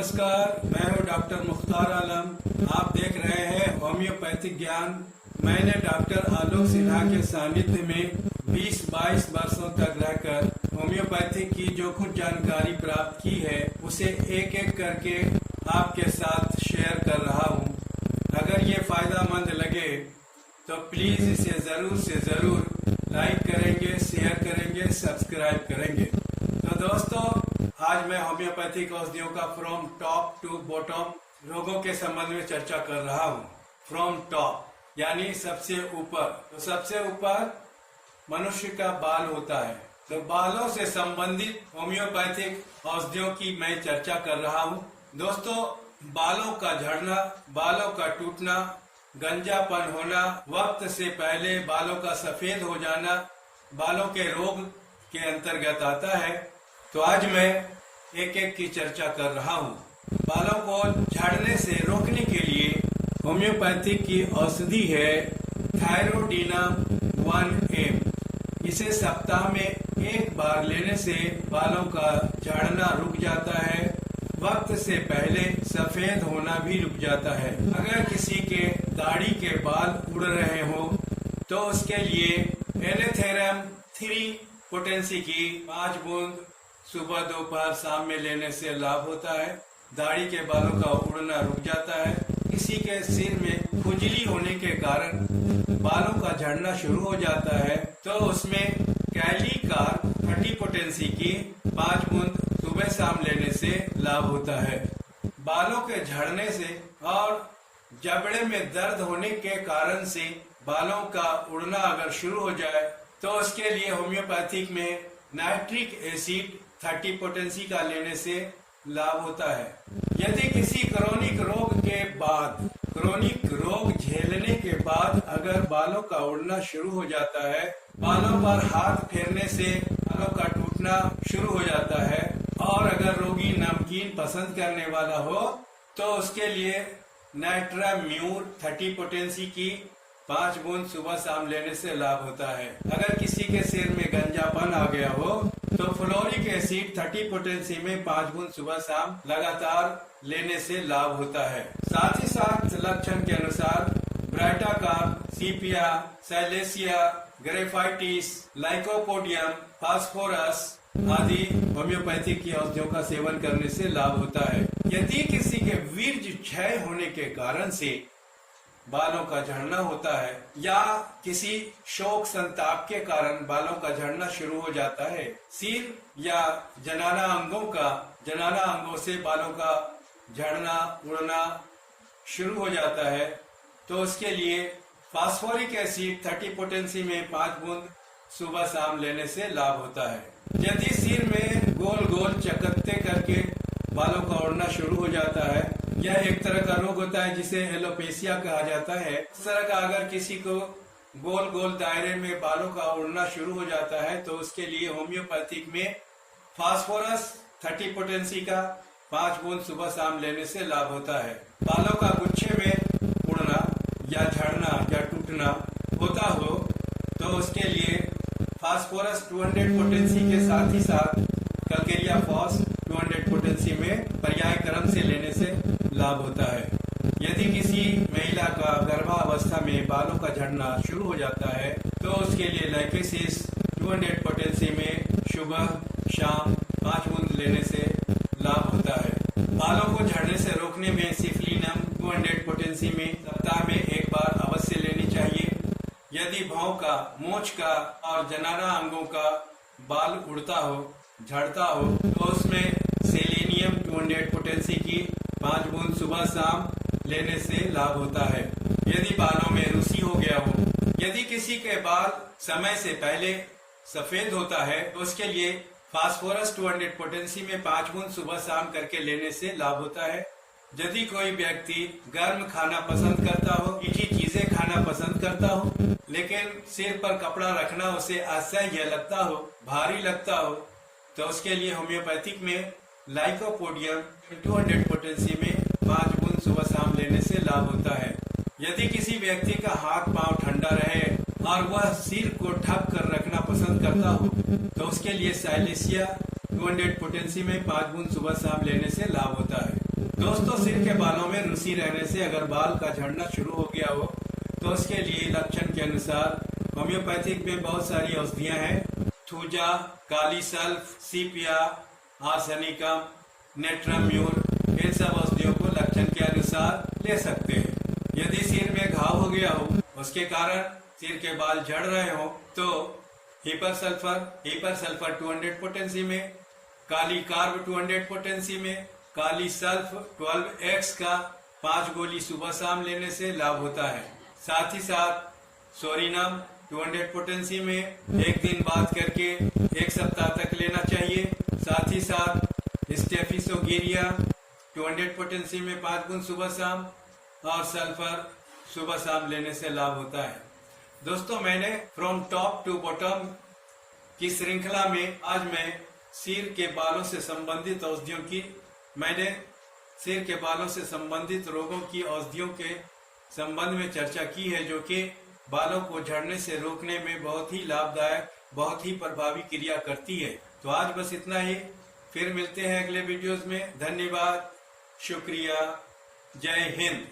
नमस्कार, मैं हूं डॉक्टर मुख्तार आलम। आप देख रहे हैं होम्योपैथिक ज्ञान। मैंने डॉक्टर आलोक सिन्हा के सानिध्य में 20-22 वर्षों तक रहकर होम्योपैथिक की जो कुछ जानकारी प्राप्त की है उसे एक एक करके आपके साथ शेयर कर रहा हूं। अगर ये फायदेमंद लगे तो प्लीज इसे जरूर से जरूर लाइक करेंगे, शेयर करेंगे, सब्सक्राइब करेंगे। तो दोस्तों, आज मैं होम्योपैथिक औषधियों का फ्रॉम टॉप टू बॉटम रोगों के संबंध में चर्चा कर रहा हूँ। फ्रॉम टॉप यानी सबसे ऊपर। तो सबसे ऊपर मनुष्य का बाल होता है, तो बालों से संबंधित होम्योपैथिक औषधियों की मैं चर्चा कर रहा हूँ। दोस्तों, बालों का झड़ना, बालों का टूटना, गंजापन होना, वक्त से पहले बालों का सफेद हो जाना बालों के रोग के अंतर्गत आता है। तो आज मैं एक एक की चर्चा कर रहा हूँ। बालों को झड़ने से रोकने के लिए होम्योपैथिक की औषधि है थायरोडीनम 1M। इसे सप्ताह में एक बार लेने से बालों का झड़ना रुक जाता है, वक्त से पहले सफेद होना भी रुक जाता है। अगर किसी के दाढ़ी के बाल उड़ रहे हो तो उसके लिए एनेथेरम 3 पोटेंसी की 5 बूंद सुबह, दोपहर, शाम में लेने से लाभ होता है। दाढ़ी के बालों का उड़ना रुक जाता है। किसी के सिर में खुजली होने के कारण बालों का झड़ना शुरू हो जाता है तो उसमें कैलीकार 30 पोटेंसी की 5 बूंद सुबह शाम लेने से लाभ होता है। बालों के झड़ने से और जबड़े में दर्द होने के कारण से बालों का उड़ना अगर शुरू हो जाए तो उसके लिए होम्योपैथिक में नाइट्रिक एसिड 30 पोटेंसी का लेने से लाभ होता है। यदि किसी क्रोनिक रोग के बाद, क्रोनिक रोग झेलने के बाद अगर बालों का उड़ना शुरू हो जाता है, बालों पर हाथ फेरने से बालों का टूटना शुरू हो जाता है और अगर रोगी नमकीन पसंद करने वाला हो तो उसके लिए नाइट्राम्यूर 30 पोटेंसी की 5 बूंद सुबह शाम लेने से लाभ होता है। अगर किसी के सिर में गंजापन आ गया हो तो फ्लोरिक एसिड 30 पोटेंसी में 5 बूंद सुबह शाम लगातार लेने से लाभ होता है। साथ ही साथ लक्षण के अनुसार ब्राइटाकार्प, सीपिया, सैलेसिया, ग्रेफाइटिस, लाइकोपोडियम, फास्फोरस आदि होम्योपैथिक की औषधियों का सेवन करने से लाभ होता है। यदि किसी के वीर्य क्षय होने के कारण से बालों का झड़ना होता है या किसी शोक संताप के कारण बालों का झड़ना शुरू हो जाता है, सिर या जनाना अंगों से बालों का झड़ना उड़ना शुरू हो जाता है तो उसके लिए फास्फोरिक एसिड 30 पोटेंसी में 5 बूंद सुबह शाम लेने से लाभ होता है। यदि सिर में गोल गोल चकत्ते करके बालों का उड़ना शुरू हो जाता है, यह एक तरह का रोग होता है जिसे एलोपेशिया कहा जाता है। इस तरह का अगर किसी को गोल गोल दायरे में बालों का उड़ना शुरू हो जाता है तो उसके लिए होम्योपैथिक में फास्फोरस 30 पोटेंसी का 5 बूंद सुबह शाम लेने से लाभ होता है। बालों का गुच्छे में उड़ना या झड़ना या टूटना होता हो तो उसके लिए फास्फोरस 200 पोटेंसी के साथ ही साथ कल्केरिया फॉस 200 पोटेंसी में पर्याय क्रम से लेने से लाभ होता है। यदि किसी महिला का गर्भावस्था में बालों का झड़ना शुरू हो जाता है तो उसके लिए लाइकेसिस 200 पोटेंसी में सुबह शाम 5 बूंद लेने से लाभ होता है। बालों को झड़ने से रोकने में सिफलिनम 200 पोटेंसी में सप्ताह में एक बार अवश्य लेनी चाहिए। यदि भौं का, मोछ का और जनाना अंगों का बाल उड़ता हो, झड़ता हो तो उसमें सेलेनियम 200 पोटेंसी की 5 बूंद सुबह शाम लेने से लाभ होता है। यदि बालों में रूसी हो गया हो, यदि किसी के बाल समय से पहले सफेद होता है तो उसके लिए फास्फोरस 200 पोटेंसी में 5 बूंद सुबह शाम करके लेने से लाभ होता है। यदि कोई व्यक्ति गर्म खाना पसंद करता हो, मीठी चीजें खाना पसंद करता हो, लेकिन सिर पर कपड़ा रखना उसे असह्य लगता हो, भारी लगता हो तो उसके लिए होम्योपैथिक में लाइकोपोडियम 200 पोटेंसी में 5 बूंद सुबह शाम लेने से लाभ होता है। यदि किसी व्यक्ति का हाथ पांव ठंडा रहे और वह सिर को ढक कर रखना पसंद करता हो तो उसके लिए साइलेसिया 200 पोटेंसी में 5 बूंद सुबह शाम लेने से लाभ होता है। दोस्तों, सिर के बालों में रुसी रहने से अगर बाल का झड़ना शुरू हो गया हो तो उसके लिए लक्षण के अनुसार होम्योपैथिक में बहुत सारी औषधियां हैं। थूजा, काली सल्फ, सीपिया, आर्सेनिकम, नेट्राम्यूर, इन सब औषधियों को लक्षण के अनुसार ले सकते हैं। यदि सिर में घाव हो गया हो, उसके कारण सिर के बाल झड़ रहे हो, तो हीपर सल्फर 200 पोटेंसी में, काली कार्ब 200 पोटेंसी में, काली सल्फ 12x का 5 गोली सुबह शाम लेने से लाभ होता है। साथ ही साथ सोरिनम 200 पोटेंसी में एक दिन बाद करके 1 सप्ताह तक लेना चाहिए। साथ ही साथ स्टेफिसोगीरिया 200 पोटेंसी में 5 गुण सुबह शाम और सल्फर सुबह शाम लेने से लाभ होता है। दोस्तों, मैंने फ्रॉम टॉप टू बॉटम की श्रृंखला में आज मैं सिर के बालों से संबंधित औषधियों की सिर के बालों से संबंधित रोगों की औषधियों के संबंध में चर्चा की है, जो कि बालों को झड़ने से रोकने में बहुत ही लाभदायक, बहुत ही प्रभावी क्रिया करती है। तो आज बस इतना ही, फिर मिलते हैं अगले वीडियोस में। धन्यवाद, शुक्रिया, जय हिंद।